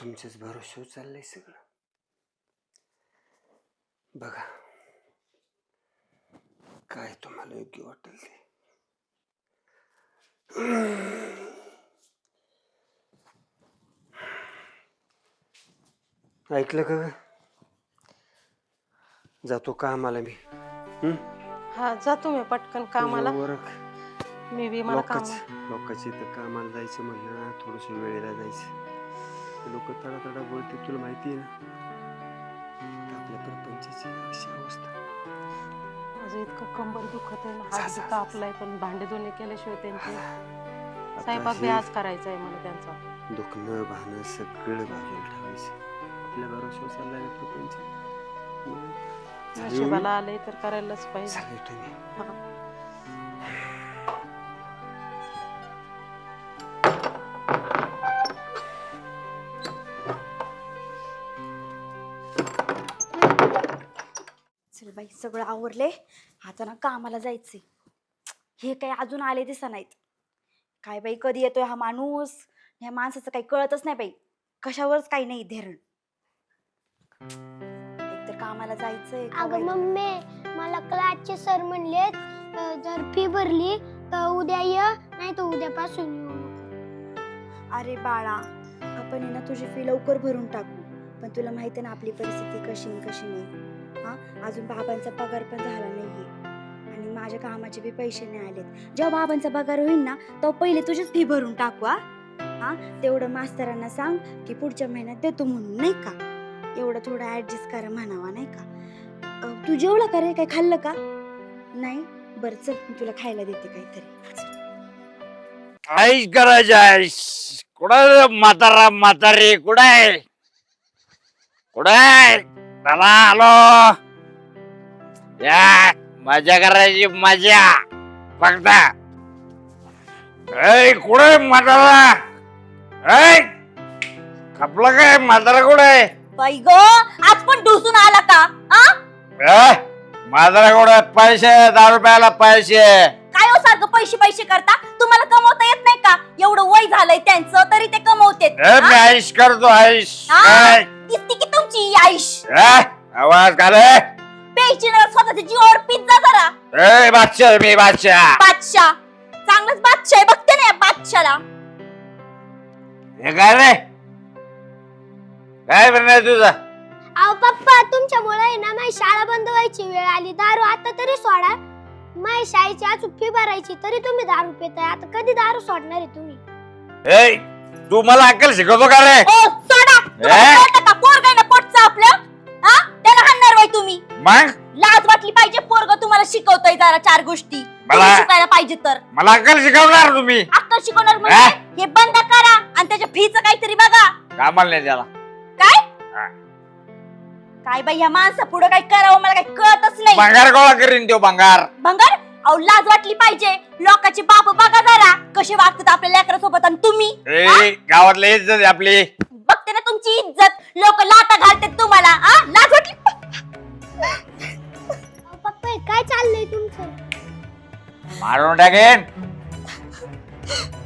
तुमच्याच भरोश्यावर चाललंय सगळं. बघा काय तुम्हाला योग्य वाटेल ते. ऐकलं का ग? जातो कामाला मी. हा जातो मी पटकन कामाला. मी बी मला काम लोकांची इथं कामाला जायचं म्हणलं ना थोडस वेळेला जायचं. लोक तडा बोलते तुला माहिती आहे ना. आपल्या प्रपंचाची अशी अवस्था. माझं इतकं कंबर दुखत आहे ना. हात बी कापलाय पण भांडे दोन्ही केल्याशिवाय त्यांचे स्वयंपाक बी आज करायचा आहे मला त्यांचा. दुखणं भाणं सगळं बाजूला ठेवायचं. आपल्या भरोश्यावर चाललाय प्रपंच. नशिबाला आलंय तर करायलाच पाहिजे. चल बाई सगळं आवरले. आता ना कामाला जायचंय. हे काय अजून आले दिसा नाहीत. काय बाई कधी येतोय हा माणूस. ह्या माणसाचं काही कळतच नाही बाई. कशावरच काही नाही धैर्य. एकतर कामाला जायचंय. अगं मम्मी मला क्लासचे सर म्हणले जर फी भरली तर उद्या ये नाही तर उद्यापासून येऊ नको. अरे बाळा आपण ना तुझी फी लवकर भरून टाकू. पण तुला माहिती ना आपली परिस्थिती कशी नाही. हा अजून बाबांचा पगार पण झाला नाहीये आणि माझ्या कामाचे बी पैसे नाही आलेत. जेव्हा बाबांचा पगार होईल ना तेव्हा पहिले तुझीच फी भरून टाकू. हा तेवढं मास्तरांना सांग की पुढच्या महिन्यात देतो म्हणून नाही का. एवढं थोडं ऍडजस्ट करा म्हणावा नाही का. तू जेवला का रे? काय खाल्लं का नाही? बरं चल मी तुला खायला देते काहीतरी. आईस करायची आईस. कुठं म्हातारे कुठे चला आलो. या मजा करायची मजा फक्त. कुठे म्हातारा? खपलं काय म्हातारा कुठे? बाई गो आज पण ढुसून आला का? म्हातारा कुठे? पैसे 10 रुपयाला पैसे. काय हो सारखं पैसे करता? तुम्हाला कमवता येत नाही का? एवढं वय झालंय त्यांचं तरी ते कमवते. मी आईश करतो आईश. दिसती की तुमची आईश. आवाज घाले प्यायची ना स्वतःच्या जीवावर पिझ्झा जरा. बादशाह मी बादशाह. बादशाह चांगलाच बादशाह बघते ना या बादशाला. हे काय रे? काय बनणार तुझा? अहो पप्पा तुमच्यामुळे ना माझी शाळा बंद व्हायची वेळ आली. दारू आता तरी सोडा. माझी शाळेची अजून फी भरायची तरी तुम्ही दारू पिताय. आता कधी दारू सोडणार आहे तुम्ही? तू मला अक्कल शिकवतो का रे? ओ सोडा. कळतं का पोरगं ना पोटचं आपलं? हा त्याला हाणणार बाई तुम्ही. मग लाज वाटली पाहिजे. पोरग तुम्हाला शिकवतोय जरा 4 गोष्टी. मला शिकायला पाहिजे तर. मला अक्कल शिकवणार तुम्ही? अक्कल शिकवणार म्हणजे हे बंद करा आणि त्याच्या फीचं काहीतरी बघा. कामाला नाही त्याला. काय काय बाई ह्या माणसा पुढे काय करावं मला काही कळतच नाही. भंगार गोळा करीन तो भंगार. भंगार? अहो लाज वाटली पाहिजे. लोकांचे बाप बघा जरा कसे वागतात आपल्या लेकरासोबत आणि तुम्ही. गावातले इज्जत आपली. बघते ना तुमची इज्जत. लोक लाता घालतात तुम्हाला. लाज वाटली. पप्पा काय चाललंय तुमचं? मारून टाकेन.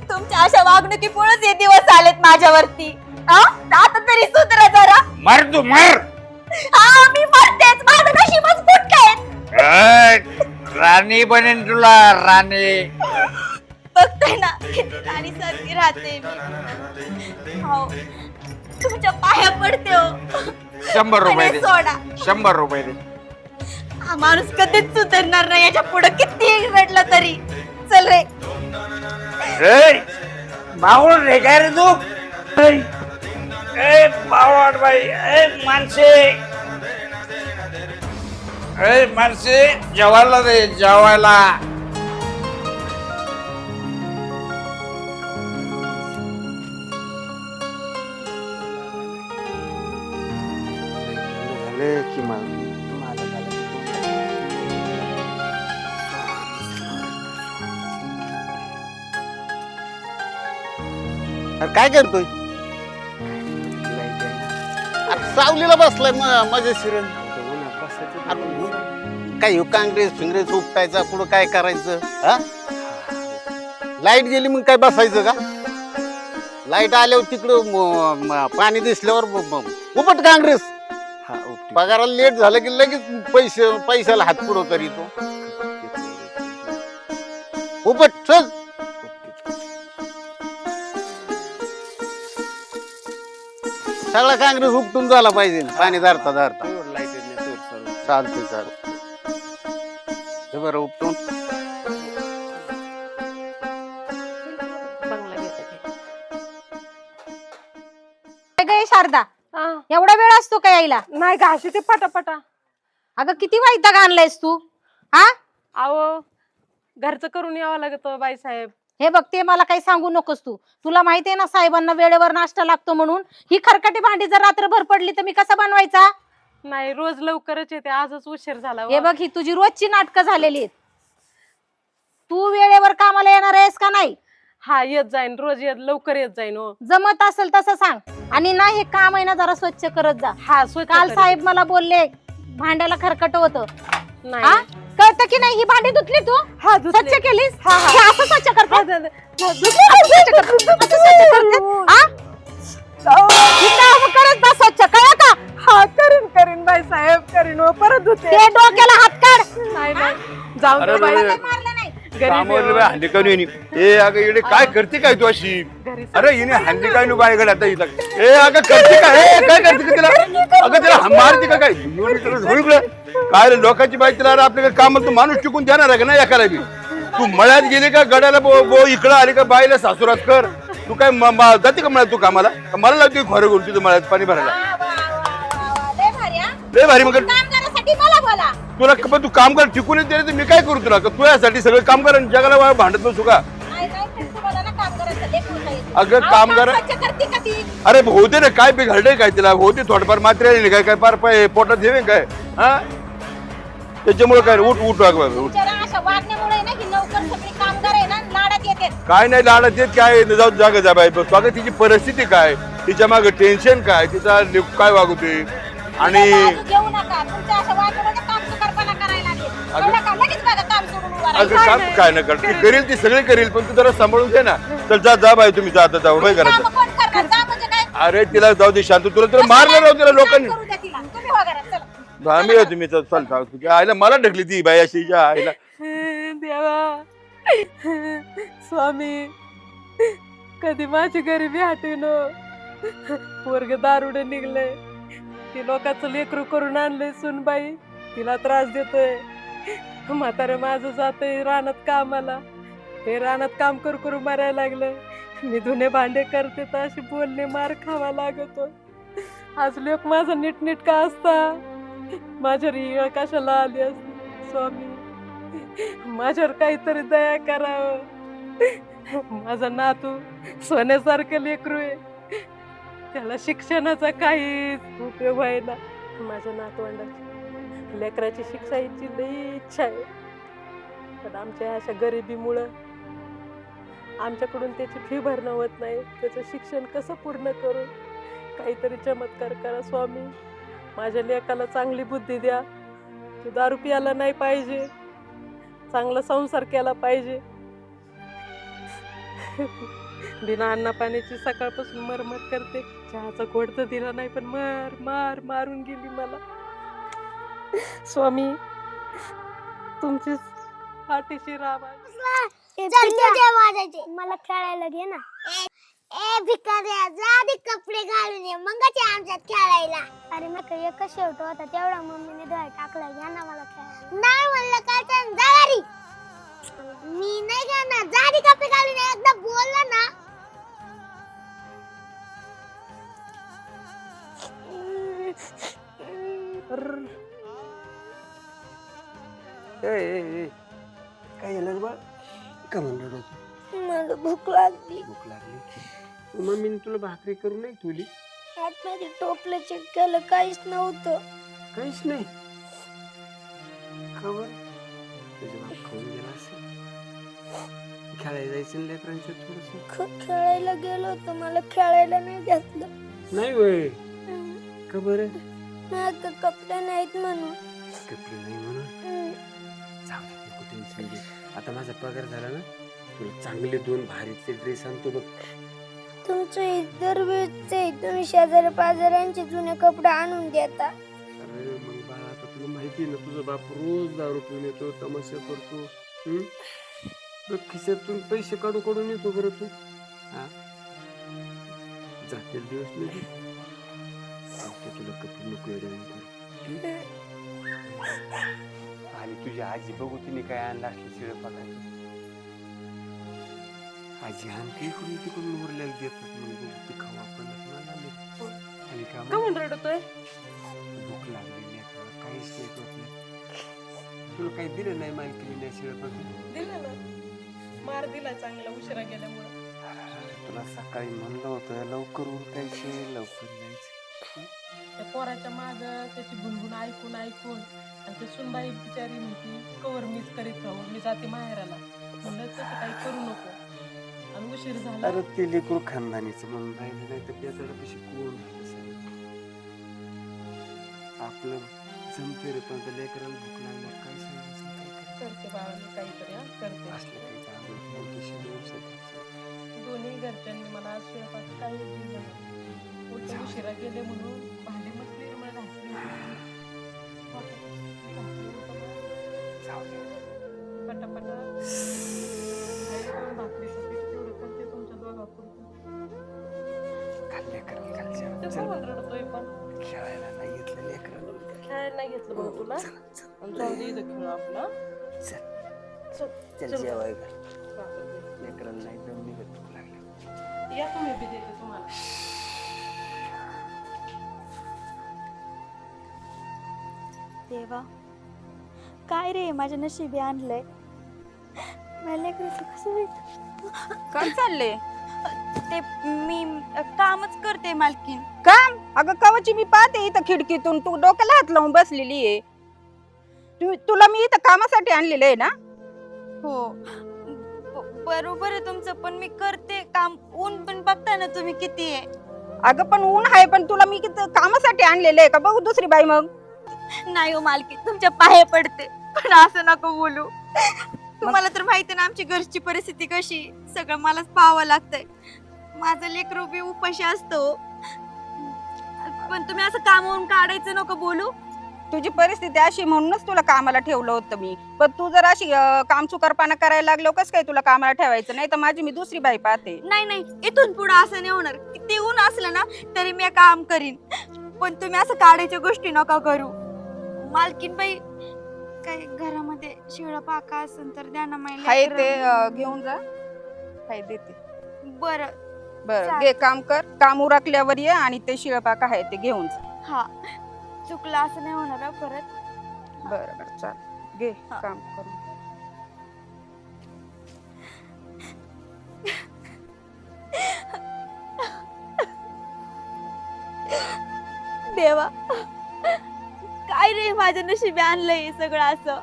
तुमच्या अशा वागणुकीमुळेच हे दिवस आलेत माझ्यावरती. आता तरी सुधरा जरा. मर तू मर. मी मरतेच. माझं नशीबच फुटलंय. राणी बनेन तुला राणी. बघताय ना किती राणी सारखी राहते मी. हो तुमच्या पाया पडते हो. 100 रुपये दे. सोडा. 100 रुपये दे. हा माणूस कधीच सुधारणार नाही याच्या पुढे किती रडलं तरी. चल रे. मावळ रे काय रे तू? बावळ बाई. माणसे जेवायला दे जेवायला. की माझं झालं. काय करतोय? सावलीला बसलाय मजेशीर. काय काँग्रेस उपटायचा पुढं काय करायचं? हा लाईट गेली मग काय बसायचं का? लाईट आल्यावर तिकडं पाणी दिसल्यावर उपट काँग्रेस. हा उपटी. पगाराला लेट झालं की लगेच पैशाला हात पुढं करीतो. उपट चल. सगळा काँग्रेस उपटून झाला पाहिजे पाणी धरता धरता. लाईट येत नाही, चोर चालू. चालते चालते. हे बरं उपटून. बंगला घेते ते. काय गे शारदा, आ, एवढा वेळ असतो का यायला? नाही घाशी ते पटापटा. अगं किती वैताग आणलायस तू? हा अहो घरचं करून यावं लागतं बाईसाहेब. हे बघ, ते मला काही सांगू नकोस तू. तुला माहितीये ना साहेबांना वेळेवर नाश्ता लागतो म्हणून. ही खरकटी भांडी जर रात्रभर पडली तर मी कसा बनवायचा? नाही रोज लवकरच येते, आजच उशीर झाला. हे बघ, ही तुझी रोजची नाटकं झालेली आहेत. तू वेळेवर कामाला येणार आहेस का नाही? हा येत जाईन, रोज येत लवकर येत जाईन. हो जमत असेल तसं सांग. आणि ना हे काम आहे ना जरा स्वच्छ करत जा. हा स्वच्छ काल करेन. साहेब मला बोलले भांड्याला खरकट होतं. नाही हा कळतं की नाही? ही भांडी धुतली तू? हा धुतले. स्वच्छ केलीस? हा, हा. हे असं स्वच्छ करते? हा, ध- ध- असं स्वच्छ करते? असं स्वच्छ करते? हा? ही कामं करत जा स्वच्छ, कळलं का? हा करीन बाईसाहेब करीन. हो परत धुते. ते डोक्याला हात काढ. नाही नाही जाऊन दे बाई. मला काही मारलं नाही. गरीब आहे. हल्ली करून येईन. ए अगं इकडे काय करते काय तू अशी? घरी अरे हिने हल्ली काय नु बायकडे आता इथं. ए अगं करते काय? ए काय करते का तिला? अगं तिला मारते का काय? एवढी तुला झोळीकडे काय रे लोकांची बाई तिला? अरे आपल्याकडे कामाला तू माणूस टिकून देणार आहे का नाही एकाला बी? तू मळ्यात गेली का गड्याला बो इकडं आली का बाईला सासुरात कर? तू काय जाते का मळ्यात तू कामाला? का मला लागते खोरं करून तुझं मळ्यात पाणी भरायला? लय भारी, हा? लय भारी. मग कामगारासाठी मला बोला. तुला पण तू काम कर टिकून येते तर मी काय करू तुला? का तू यासाठी सगळं काम कर आणि जगाला भांडत बसू का? नाही, नाही, पण तुम्हाला ना कामगाराचं लेख होता येतं. अगं अहो, कामगार काम स्वच्छ करते का ती? अरे होते ना काय बिघडलंय काय तिला? होते थोडंफार मात्र आली काय काय पार पाय पोटात देवे काय? हा त्याच्यामुळे काय उठ उठ बाबा, उठ. तुमच्या ना अशा वागण्यामुळे ना ही नौकर सगळी कामगार आहे ना लाडात येते. काय नाही लाडत येत काय जाऊ जागा जा बाई. बघ अगं तिची परिस्थिती काय, तिच्या मागे टेन्शन काय, तिचा काय वागतोय आणि बाजू घेऊ नका. तुमच्या अशा वागण्यामुळे काम चुकारपणा करायला लागेल. कळलं का? लगेच बघा काम सोडून उभा अगं राहायचं. काम काय नाही कर ती करेल, ती सगळी करेल, पण तू जरा सांभाळून घे ना. चल जा जा बाई तुम्ही जा आता जाऊ बाई कामं घरात. कोण करणार? जा म्हणजे काय? अरे तिला जाऊ दे शांत. तुला तुला मारलं राहू तिला लोकांनी. करू द्या तिला. तुम्ही वा घरात, चला. आम्ही आहे तुम्ही चल चल तुझ्या आईला मला ढकली ती बाई अशी हिच्या आईला. देवा स्वामी कधी माझी गरिबी हटवीन. पोरग दारुडे निघले, ती लोकांचं लेकरू करून आणलंय सुनबाई, तिला त्रास देतोय. म्हातारे माझं जातंय रानात कामाला, ते रानात काम करू करू मरायला लागलं. मी धुणे भांडे करते तर अशी बोलणे मार खावा लागतो. आज लोक माझा नीटनीटका असता, माझ्या रिळ कशाला आली असती. स्वामी माझ्यावर काहीतरी दया करावं. माझा नातू सोन्यासारखं लेकरू आहे, त्याला शिक्षणाचा काहीच उपयोग व्हायला. माझ्या नातवंडाची लेकराची शिक्षा याची लई इच्छा आहे, पण आमच्या अशा गरिबीमुळं आमच्याकडून त्याची फी भरणं होत नाही. त्याचं शिक्षण कसं पूर्ण करू? काहीतरी चमत्कार करा स्वामी. माझ्या लेकाला चांगली बुद्धी द्या. तो दारू प्यायला नाही पाहिजे, चांगला संसार केला पाहिजे. बिना अन्ना पाण्याची सकाळपासून मरमर करते. चहाचा घोट तर दिला नाही, पण मार मार मारून गेली मला. स्वामी तुमची पाठीशी राहा. मला खेळायला घे ना. ए भिकाऱ्या, जा आधी कपडे घालून ये, मग आमच्यात खेळायला. अरे मग एकच शेवट होता तेवढा मम्मीने धुवाय टाकला. घ्या ना मला खेळायला. नाही म्हणलं काय तर जा घरी. मी नाही घेणार, जा आधी कपडे घालून ये. एकदा बोलला ना. काय झालं रे बा? का म्हणलं मला भूक लागली. भूक लागली? मम्मीने तुला भाकरी करून नाही ठेवली? आतमध्ये टोपलं चेक केलं, काहीच नव्हतं. काहीच नाही. खबर तुझ्या बाप खाऊन गेला असेल. खेळायला जायचं ना लेकरांचं थोडस. खेळायला गेलो होतो, मला खेळायला नाही घेतलं. नाही वय खबर माझ्या कपडे नाहीत म्हणून. कपडे नाही म्हणून जाऊ दे, नको टेन्शन घे. आता माझा पगार झाला ना, तुला चांगले 2 भारीतले ड्रेस आणतो बघ. तुमचं दरवेळचे तुम्ही शेजारी पाजाऱ्यांचे जुने कपडे आणून देता. अरे मग बाळा आता तुला माहिती आहे ना तुझा बाप रोज दारू पिऊन येतो तमाशा करतो. बघ खिशातून पैसे काढून येतो बरं तू. हा जातील दिवस नाही तुला कपडे नको येड्याने. आणि तुझी आजी बघू तिने काय आणलं असलं शिळ पाकायचं. आजी आणखी इकडून तिकडून उरलेलं देतात मग बघू ते खाऊ आपण. आणि का का म्हणून रडतोय? भूक लागलेली आहे तुला काहीच नाही आपल्या. तुला काही दिलं नाही मालकीने नाही शिळ पाकून. दिलं ना, मार दिला चांगला उशिरा गेल्यामुळे. तुला सकाळी म्हणलं होतं लवकर उठायचे लवकर जायचं. त्या पोराच्या माग त्याची गुणगुण ऐकून आणि ते सुनबाई बिचारी म्हणती कवर मीच करीत राहू, मी जाते माहेराला. म्हणलं तसं काही करू नको आणि उशीर झाला. अरे ते लेकरू खानदानीचं म्हणून राहिलं नाही तर त्याच्याकडे कशी कोण आपलं जमते रे पण त्या लेकराला भूक लागल्या काय सांगायचं काय करायचं. करते बाळाने काहीतरी, हा करते. असलं काही चांगलं मोठीशी व्यवसाय. दोन्ही घरच्यांनी मला आज स्वयंपाक काही दिलं नाही. उलट उशिरा गेले म्हणून भांडी मसली मला घासली पटापटा भाकरीचं पीठ तेवढं करते तुमच्या दोघापुरतं. ते कोण रडतोय पण? खेळायला नाही घेतलं लेकराला. खेळायला नाही घेतलं बघ तुला. जाऊ दे इथं खेळू आपला. चल जेवाय का लेकराला नाही दम निघत भूक लागली. या तुम्ही बी देते तुम्हाला. देवा काय रे माझ्या नशिबी आणलंय. मला लेकराचं कसं होईल? काय चालले? ते मी कामच करते मालकीन. काम? अगं कवाची मी पाहते इथं खिडकीतून तू डोक्याला हात लावून बसलेली आहे. तुला मी इथं कामासाठी आणलेलं आहे ना? हो बरोबर आहे तुमचं, पण मी करते काम. ऊन पण बघताय ना तुम्ही किती आहे. अगं पण ऊन आहे, पण तुला मी कामासाठी आणलेलं आहे का? बघू दुसरी बाई मग. नाही हो मालकी, तुमच्या पाया पडते, पण असं नको बोलू. तुम्हाला तर माहिती ना आमची घरची परिस्थिती कशी. सगळं मलाच पाहावं लागतंय. माझं लेकरू बी उपाशी असतो, पण तुम्ही असं कामावून काढायचं नको बोलू. तुझी परिस्थिती अशी म्हणूनच तुला कामाला ठेवलं होतं मी. पण तू जर अशी कामचुकारपणा करायला लागलो कस काय तुला कामाला ठेवायचं? नाही तर माझी मी दुसरी बाई पाहते. नाही नाही, इथून पुढे असं नाही होणार. किती ऊन असलं ना तरी मी काम करीन, पण तुम्ही असं काढायच्या गोष्टी नका करू. मालकीन बाई काय घरामध्ये शिळा पाका असेल तर द्या ना मला. हाय ते घेऊन जा. हाय देते. बरं बरं घे, काम कर. काम उरकल्यावर ये आणि ते शिळपाका आहे ते घेऊन जा. हा, चुकलं असं नाही होणार परत. बरं बरं चाल घे काम करून. देवा काय रे माझ्या नशिबी आणलंय सगळं असं.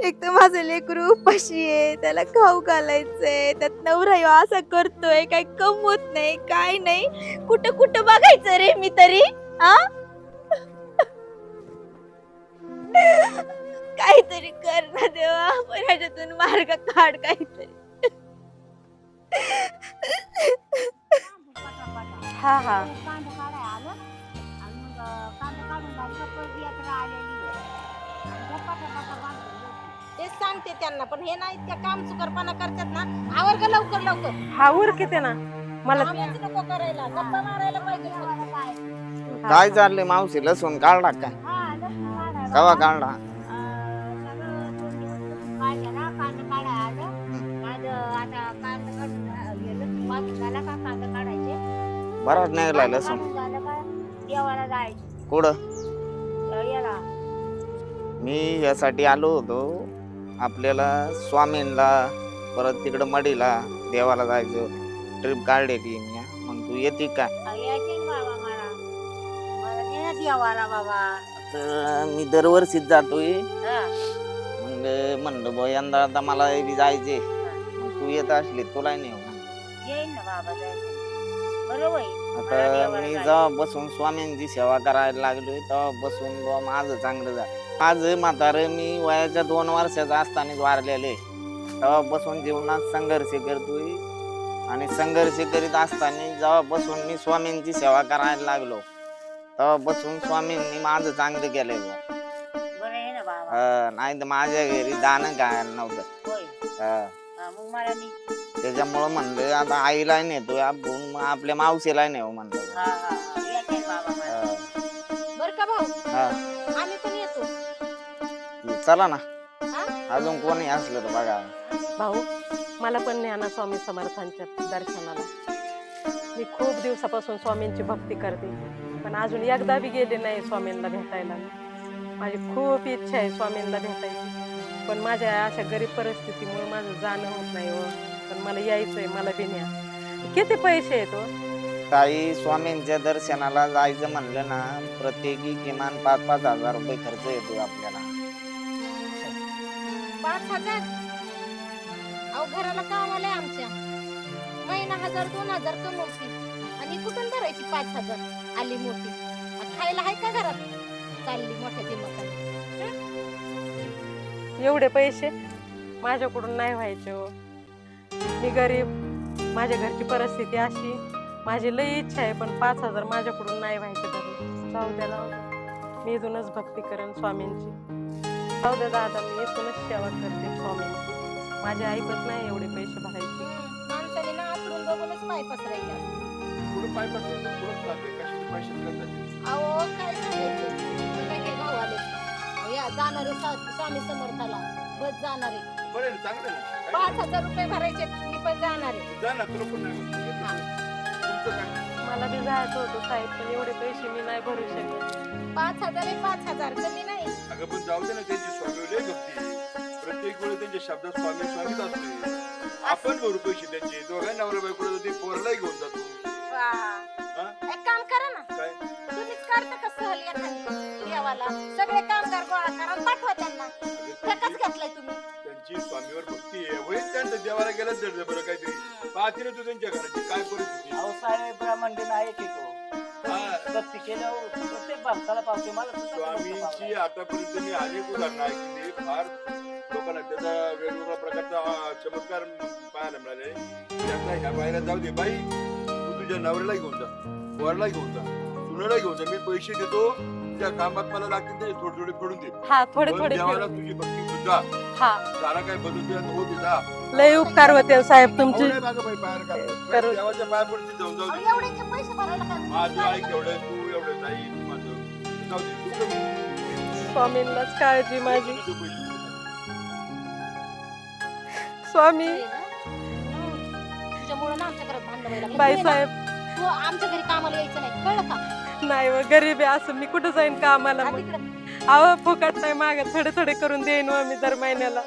एक तर माझं लेकरू उपाशी आहे, त्याला खाऊ घालायचंय, त्यात नवरा असा करतोय, काही कमवत नाही काय नाही. कुठं कुठं बघायचं रे मी तरी. आ काहीतरी कर ना देवा, पण ह्याच्यातून मार्ग काढ काहीतरी. हा हा तेच सांगते त्यांना, पण हे नाही इतका काम चुकारपणा करतात ना. आवर का लवकर लवकर. हा उरकते ना मला. कामच नको करायला, गप्पा मारायला पाहिजे. काय चाललंय मावशी? लसूण काढला काय? कवा काढला? बराच निघाला लसूण. कुठं? मी यासाठी आलो होतो, आपल्याला स्वामींना परत तिकडं मडीला देवाला जायचं. ट्रिप काढलेली मी. मग तू येते काय? तर मी दरवर्षीच जातोय. मग म्हणलं बो यंदा आता मला बी जायचे. मग तू येत असली तुला नाही होणार. आता मी जेव्हा बसून स्वामींची सेवा करायला लागलोय तेव्हा बसून बुवा माझं चांगलं झालं. माझं म्हातारं मी वयाच्या 2 वर्षाचा असतानाच वारलेले. तेव्हापासून जीवनात संघर्ष करतोय आणि संघर्ष करीत असताना जेव्हापासून मी स्वामींची सेवा करायला लागलो तेव्हापासून स्वामींनी माझं चांगलं केलंय बुवा. बरं आहे ना बाबा. नाही तर माझ्या घरी दाणं खायला नव्हतं. होय. हा. मग मला नी. त्याच्यामुळं म्हणलं आता आईला नेतो आपण मग आपल्या मावशीला नेऊ म्हणलं. हा हा हा. या काय बाबा मला. हा. बर का भाऊ हा. आम्ही पण येतो. चला ना हा? अजून कोणी असलं तर बघा. भाऊ मला पण न्या ना स्वामी समर्थांच्या दर्शनाला. मी खूप दिवसापासून स्वामींची भक्ती करते पण अजून एकदा बी गेले नाही स्वामींना भेटायला. माझी खूप इच्छा आहे स्वामींना भेटायची पण माझ्या अशा गरीब परिस्थितीमुळे माझं जाणं होत नाही हो. पण मला यायचंय, मला बी न्या. किती पैसे आहेत हो? काही स्वामींच्या दर्शनाला जायचं म्हणलं ना प्रत्येकी किमान 5-5 हजार रुपये खर्च येतो आपल्याला. 5,000. अहो घराला काम आलंय आमच्या. महिना 1,000-2,000 कमवती आणि कुठून भरायची 5,000? आली मोठी खायला आहे का घरात? चालली मोठ्या दिमाखाने. एवढे पैसे माझ्याकडून नाही व्हायचे हो. मी गरीब, माझ्या घरची परिस्थिती अशी. माझी लई इच्छा आहे पण 5,000 माझ्याकडून नाही व्हायचे. तरी जाऊ द्या लावू. मी इथूनच भक्ती करेन स्वामींची. जाऊ द्या दादा, मी इथूनच सेवा करते स्वामींची. माझी ऐकत नाही एवढे पैसे भरायचे. माणसाने ना आकडून बघूनच पाय पसरायचे असते. पुढं पाय पडलं पुढं जाते कशाचे पैसे करतात. अहो काय सांगायचं काय भाऊ आले. अहो, या जाणारे स्वामी समर्थाला बस जाणारे बरं आहे ना, चांगलं आहे ना. 5,000 रुपये भरायचे. मी पण जाणार आहे. जा ना तुला पण नाही हा. तुमचं काय मला बी जायचं होतं साहेब पण एवढे पैसे मी नाही भरू शकत. 5,000 आहे 5,000 कमी नाही. अगं पण जाऊ दे ना त्यांची स्वामी लय गप्ती. प्रत्येक वेळी त्यांच्या शब्दात स्वामी स्वामीच असते. आपण भरू पैसे त्यांचे दोघांना नवरा बायकोला ते पोरलाही घेऊन जातो. वा. हा? एक काम करा ना काय तुम्हीच काढता का सहल एखादी देवाला. सगळे कामगार गोळा करा आणि पाठवा त्यांना. फेकच घेतलाय तुम्ही. त्यांची स्वामीवर भक्ती आहे होईल त्यांचं देवाला गेलं जड बरं काहीतरी पाहते ना तू त्यांच्या घराची काय परिस्थिती. अहो साहेब ब्राह्मण आहे की तो. हा. भक्ती केल्यावर प्रत्येक भारताला पावते. मला सुद्धा स्वामींची आतापर्यंत मी अनेक उदाहरणं ऐकली. फार लोकांना त्याचा वेगवेगळ्या प्रकारचा चमत्कार पाहायला मिळाले. त्यातला ह्या बाहेर जाऊ दे बाई, तू तुझ्या नवऱ्याला घेऊन जा, वरला घेऊन जा, सुनेला घेऊन जा. मी पैसे देतो त्या कामात मला लागतील ते थोडे थोडे फेडून दे. हा थोडे पण थोडे देवाला तुझी भक्ती सुद्धा हा सारा काय बदलतोय हो तुझा. लय उपकार होते साहेब तुमचे. देवाच्या पाया पडते जाऊन जाऊ अहो, दे. एवढ्याचे पैसे भरायला काय माझं ऐक एवढं तू एवढं नाही माझं जाऊ दे तू कमी. स्वामींनाच काळजी माझी. तुझं पैसे. स्वामी तुझ्यामुळे ना आमच्या घरात भांडण व्हायला लागले. बाई तुम्ही ना, साहेब तू आमच्या घरी कामाला यायचं नाही कळलं का? नाही व गरीब आहे असं मी कुठं जाईन कामाला. आधी मग इकडं अहो फुकट नाही मागत, थोडे थोडे करून देईन व मी दर महिन्याला.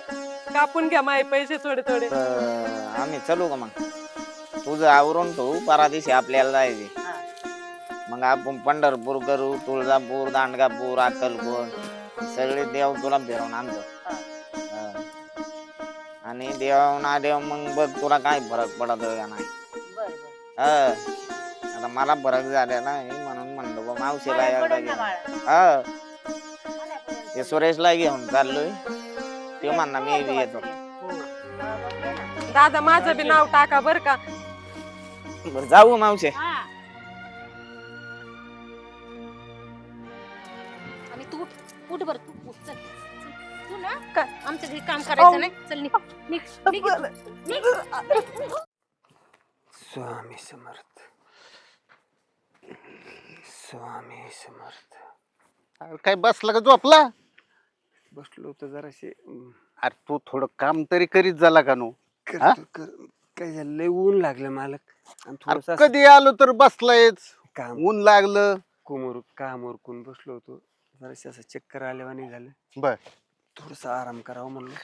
कापून घ्या माझे पैसे थोडे थोडे. तर आम्ही चलू का मग? तुझं आवरून ठेवू परादिशी आपल्याला जायचे. मग आपण पंढरपूर करू, तुळजापूर, दांडगापूर, अक्कलकोट सगळे देव तुला फिरवून आणतो. हा. आणि देवाहून आल्यावर मग बघ तुला काय फरक पडत का नाही. बरं बरं. हा. आता मला फरक झाला नाही म्हणून म्हणलो बा मावशीला मला एकदा पडेल ना घेऊन. बाळा. हा. मला पडेल. ते सुरेशला घेऊन चाललोय. ते म्हणणं मी बी येतो. दादा माझं बी नाव टाका बर का. बरं जाऊ मावशी. हा. आणि तू उठ बरं तू उठ, चल चल. तू ना काय? आमच्या घरी काम करायचं नाही. चल निघ निघ निघ इथून. निघ. स्वामी समर्थ, स्वामी समर्थ. अरे काय बसला का झोपला? बसलो होतो जराशे. अरे तू थोडं काम तरी करीत झाला का नो? काय झालं लय ऊन लागलं मालक आणि अरे थोडंसं कधी आलो तर बसलायच. काम ऊन लागलं. काम उरकून बसलो होतो. जराशे असं चक्कर आल्यावानी झालं. बर. थोडस आराम करावं म्हणलं.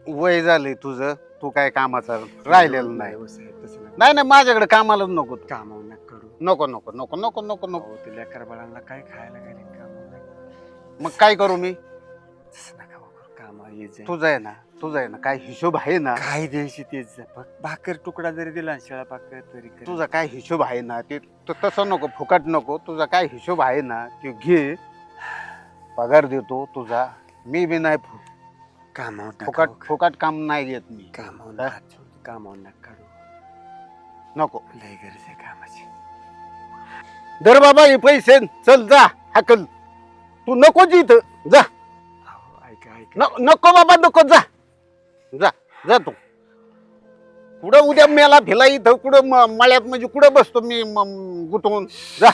वय झालंय तुझं, तू काय कामाचा राहिलेलं नाही. हो साहेब, तसं नका. नाही नाही माझ्याकडे कामाला नको. कामावर नका करू. नको नको नको नको नको नको. अहो, ते लेकर बाळांना काय खायला घालीन कामावर नका. मग काय करू मी? तसं नका करू. कामावर येत जाईल. तुझं आहे ना, तुझं आहे ना, काय हिशोब आहे ना? काय द्यायची तेच जा. भाकर तुकडा जरी दिला ना, शिळा भाकर तरी कर. तुझा काय हिशोब आहे ना ते तसं नको, फुकट नको. तुझा काय हिशोब आहे ना ते घे. पगार देतो तुझा. मी बी नाही कामावर नका फुकट हो. फुकट काम नाही घेत मी कामावर हा? हात जोडतो, कामावर नका काढू. नको लय गरज आहे कामाची. धर बाबा हे पैसे चल जा हाकल तू नकोच इथं जा अहो, ऐका ऐका नको बाबा नको जा जा जा तू कुठं उद्या मेला फिला इथं कुठं मळ्यात म्हणजे कुठं बसतो मी गुतवून जा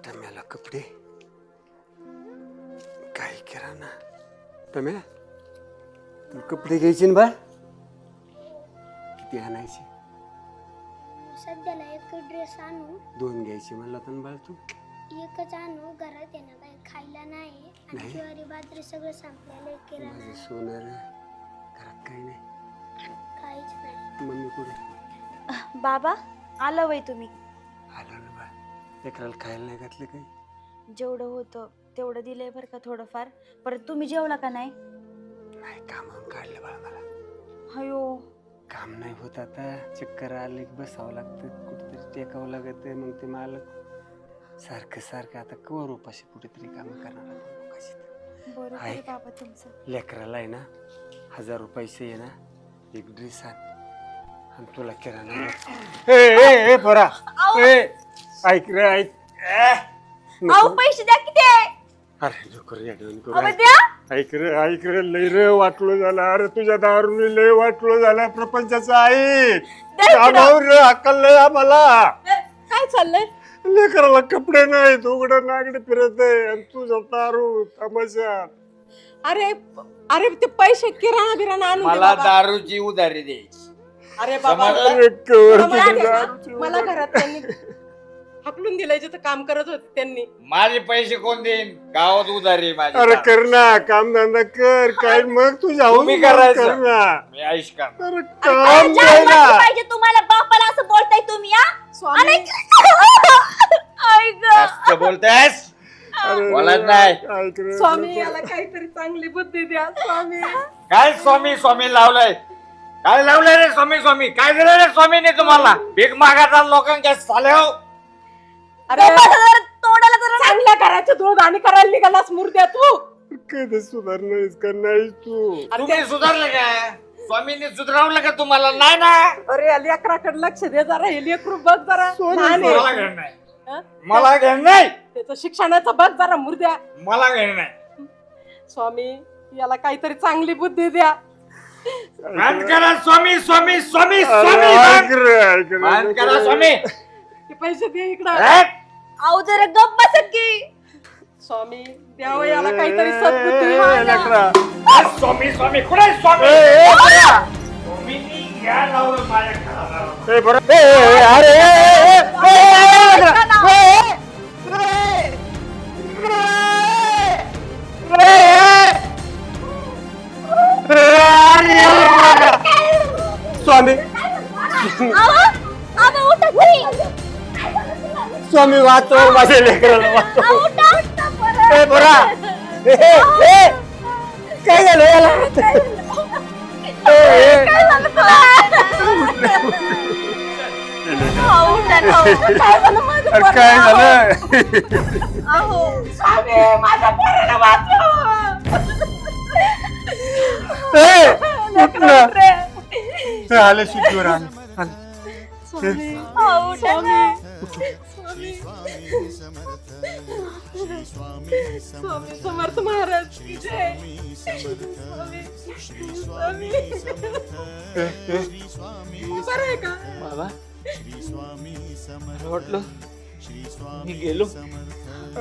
टम्याला कपडे काही करा ना. टम्या तू कपडे घ्यायचे ना बा. किती आणायचे? सध्याला एक ड्रेस आणू, 2 घ्यायचे म्हणलं तर बाळ तू. एकच आणू. घरात येणं काही खायला नाही आणि नाही. ज्वारी बाजरी सगळं संपलेलं आहे, किराणा माझं सोनं रे. घरात काही नाही. काहीच नाही. मम्मी कुठे? बाबा आलं वय तुम्ही. आलो ना बा. लेकराला खायला नाही घातलं काही. जेवढं होतं तेवढं दिलंय बरं का थोडंफार. परत तुम्ही जेवला का नाही. नाही कामावून काढलं बाळा मला. अयो काम नाही होत आता. चक्कर आले की बसावं लागतं, कुठेतरी टेकावं लागत. मग ते मालक सारखं सारखं आता कवर उपाशी कुठेतरी काम करणार आपण लोकांशी. बरोबर आहे ऐक. बाबा तुमचं. लेकराला आहे ना 1000 रुपये आहे ना, एक ड्रेस आण आणि तुला किराणा. ए बरा ऐक रे ऐक अहो पैसे द्या किती. अरे नको रे अडवून करू. अहो द्या. ऐक रे लय रे वाटलो झालं अरे तुझ्या दारून लय वाटलो झाला प्रपंचाचा आई कामावर अक्कल नाही आम्हाला काय चाललंय. लेकराला कपडे नाहीत उघडं नागडे फिरत आहे आणि तुझा दारू तमाशा अरे अरे ते पैसे किराणा बिराणा आणून दे मला बाबा. दारूची उधारी द्यायची. अरे बाबा अरे कवर मला तुझी दे ना. दारूची मला घरात त्यांनी हकलून दिलंय जिथं काम करत होते त्यांनी. माझे पैसे कोण देईन? गावात उधारी आहे माझी. अरे कर ना काम धंदा कर काय मग तुझ्या तुम्ही करायचं. कर ना मी आयुष का अरे काम दे ना पाहिजे तुम्हाला बापाला असं बोलताय तुम्ही. स्वामी जास्त बोलतेस अरे बोलत नाही. ऐक रे स्वामी याला काहीतरी चांगली बुद्धी द्या स्वामी. काय स्वामी स्वामी लावलंय? काय लावलंय रे स्वामी स्वामी? काय दिलं रे स्वामीने तुम्हाला? भीक मागाचा लोकांच्या साले हो. अरे तोंडाला जरा चांगल्या घराचे दूध आणि करायला निघालास मूर्त्या तू. कधी सुधारणारच का नाही तू अरे तुम्ही सुधारले का? स्वामीने सुधारवलं का तुम्हाला? नाही ना. अरे या लेकराकडे लक्ष दे जरा. हे लेकरू बघ जरा. लहान आहे. मला घेणं नाही. हं? मला घेणं नाही. त्याचं शिक्षणाचं बघ जरा मूर्त्या. मला घेणं नाही. स्वामी याला काहीतरी चांगली बुद्धी द्या. बंद करा स्वामी स्वामी स्वामी अरे स्वामी ऐक बंद. रे ऐक रे बंद करा स्वामी. ते पैसे दे इकडं. हट. अहो जरा गप्प बसत की. स्वामी द्यावं याला काहीतरी सद्बुद्धी. स्वामी स्वामी कुठे स्वामी? स्वामींनी घ्या लावलं माझ्या घराला. ए बरं अरे स्वामी स्वामी वाचव माझ्या लेकराला वाचव ए बरा काय झालं याला काय झालं आले शिकवर स्वामी समर्थ महाराज की जय. स्वामी. बरं आहे का? बाबा वाटलं मी गेलो.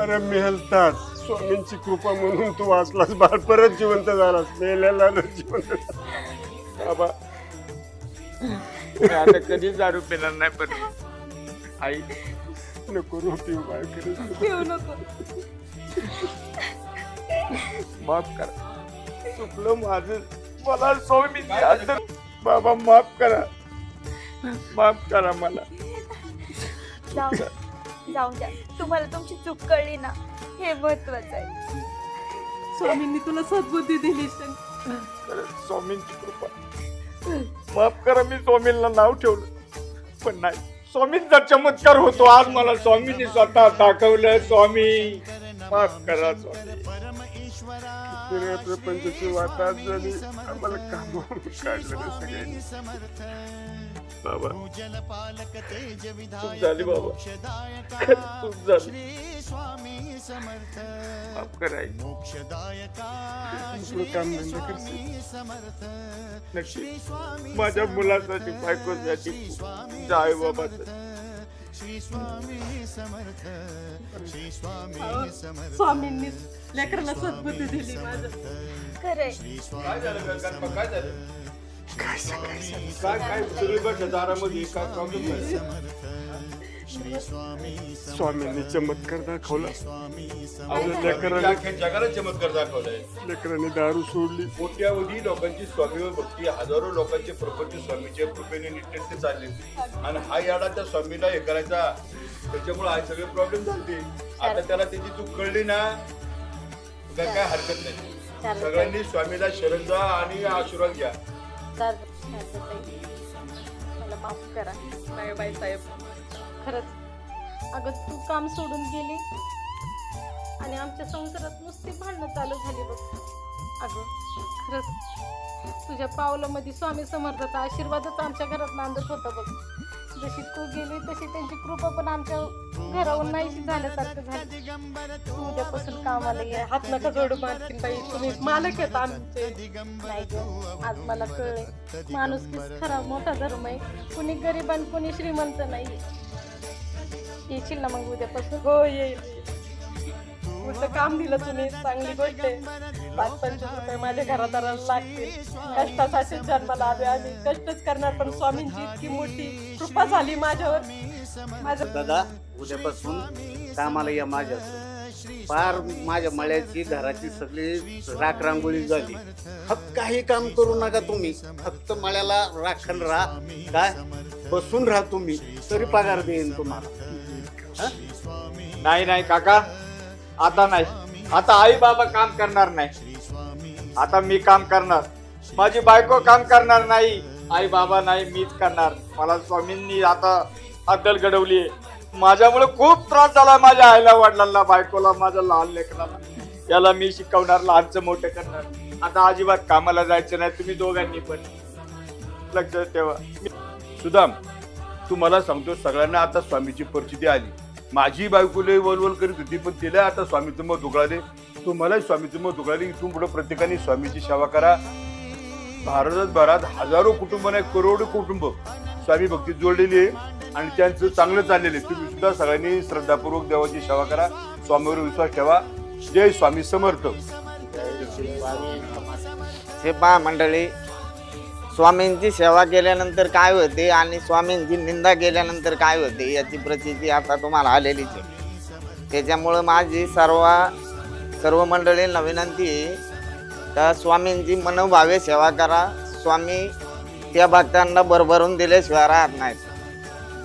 अरे मेहलतात स्वामींची कृपा म्हणून तू वाचलास बाळ परत जिवंत झालास मेलेला जिवंत बाबा मी आता कधी दारू पिणार नाही. पण आई नको रोटी बाळ करत पिऊ नको. माफ करा. चुकलं माझं. मला स्वामी बाबा माफ करा. माफ करा मला. जाऊन द्या. तुम्हाला तुमची चूक कळली ना हे महत्वाचं आहे. स्वामींनी तुला सद्बुद्धी दिली. खरंच स्वामींची कृपा. माफ करा. मी स्वामींना नाव ठेवलं पण नाही. स्वामींचा चमत्कार होतो आज मला. स्वामींनी स्वतः दाखवलं. स्वामी माफ करा स्वामी. सगळ्या प्रपंचाची वाटात झाली आम्हाला कामावून काढलं रे सगळ्यांनी. बाबा चूक झाली बाबा, चूक झाली. माफ कराय काम बंद करशील. नक्की माझ्या मुलासाठी बायकोसाठी जाय बाबा. स्वामींनी लेकराला सद्बुद्धी दिली माझं. खरे काय झालं गणपा, काय झालं? काय सांगायचं. काय सगळी बस दारामध्ये काय प्रॉब्लेम झाला? स्वामींनी चमत्कार दाखवला. जगाला चमत्कार दाखवलाय. लेकरांनी दारू सोडली. कोट्यावधी लोकांची स्वामीवर भक्ती, हजारो लोकांचे प्रपंच स्वामीच्या कृपेने नीटनेटके चालले आणि हा याडा त्या स्वामीला हे करायचा, त्याच्यामुळे हा सगळे प्रॉब्लेम झाले. आता त्याला त्याची चूक कळली ना, काय हरकत नाही. सगळ्यांनी स्वामीला शरण जा आणि आशीर्वाद घ्या. मला माफ करा. नाही बाई साहेब, खरंच अगं तू काम सोडून गेली आणि आमच्या संसारात नुसती भांडणं चालू झाली बघ. अगं खरंच तुझ्या पावलामध्ये स्वामी समर्थाचा आशीर्वादच आमच्या घरात नांदत होता बघ. जशी तू गेली तशी त्यांची कृपा पण आमच्या घरावर नाहीशी झाल्यासारखं झालं. तू उद्यापासून कामाला ये. हात नका जोडू मालकीन बाई, तुम्ही मालक आहेत आमचे. नाही ग, आज मला कळलंय माणुसकीच खरा मोठा धर्म आहे. कुणी गरीब आणि कुणी श्रीमंत नाही. येशील ना मग उद्यापासून? हो येईल. उलट काम दिलं तुम्ही, चांगली गोष्ट आहे. 5-25 रुपये माझ्या घरादाराला लागतील. कष्टासाठी जन्माला आले आणि कष्टच करणार, पण स्वामींची इतकी मोठी कृपा झाली माझ्यावर. माझं दादा उद्यापासून कामाला या माझ्या. फार माझ्या मळ्याची घराची सगळी राखरांगोळी झाली. फक्त काही काम करू नका तुम्ही, फक्त मळ्याला राखण राहा. काय बसून राहा तुम्ही, तरी पगार देईन तुम्हाला. नाही नाही काका, आता नाही. आता आई बाबा काम करणार नाही, आता मी काम करणार. माझी बायको काम करणार नाही, आई बाबा नाही, मीच करणार. मला स्वामींनी आता अद्दल घडवली आहे. माझ्यामुळे खूप त्रास झाला माझ्या आईला, वडिलांना, बायकोला, माझ्या लहान लेकराला. याला मी शिकवणार, लहानचं मोठं करणार. आता अजिबात कामाला जायचं नाही. तुम्ही दोघांनी पण लक्षात ठेवा. सुदाम, तू मला सांगतो, सगळ्यांना आता स्वामीची परिस्थिती आली. माझी बायकोले वलवल करीत होती, पण तिला आता स्वामीचं मत उघडाले. तू मलाही स्वामीचं मत उघडाले. इथून पुढे प्रत्येकाने स्वामीची सेवा करा. भारतभरात हजारो कुटुंब नाही, करोडो कुटुंब स्वामी भक्तीत जोडलेली आहे आणि त्यांचं चांगलं चाललेलं आहे. तुम्ही सुद्धा सगळ्यांनी श्रद्धापूर्वक देवाची सेवा करा, स्वामीवर विश्वास ठेवा. जय स्वामी समर्थ. हे पहा मंडळी, स्वामींची सेवा केल्यानंतर काय होते आणि स्वामींची निंदा केल्यानंतर काय होते याची प्रचिती आता तुम्हाला आलेलीच आहे. त्याच्यामुळं माझी सर्व मंडळींना विनंती आहे का स्वामींची मनोभावे सेवा करा. स्वामी त्या भक्तांना भरभरून दिल्याशिवाय राहत नाहीत.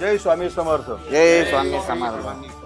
जय स्वामी समर्थ. जय स्वामी समर्थ.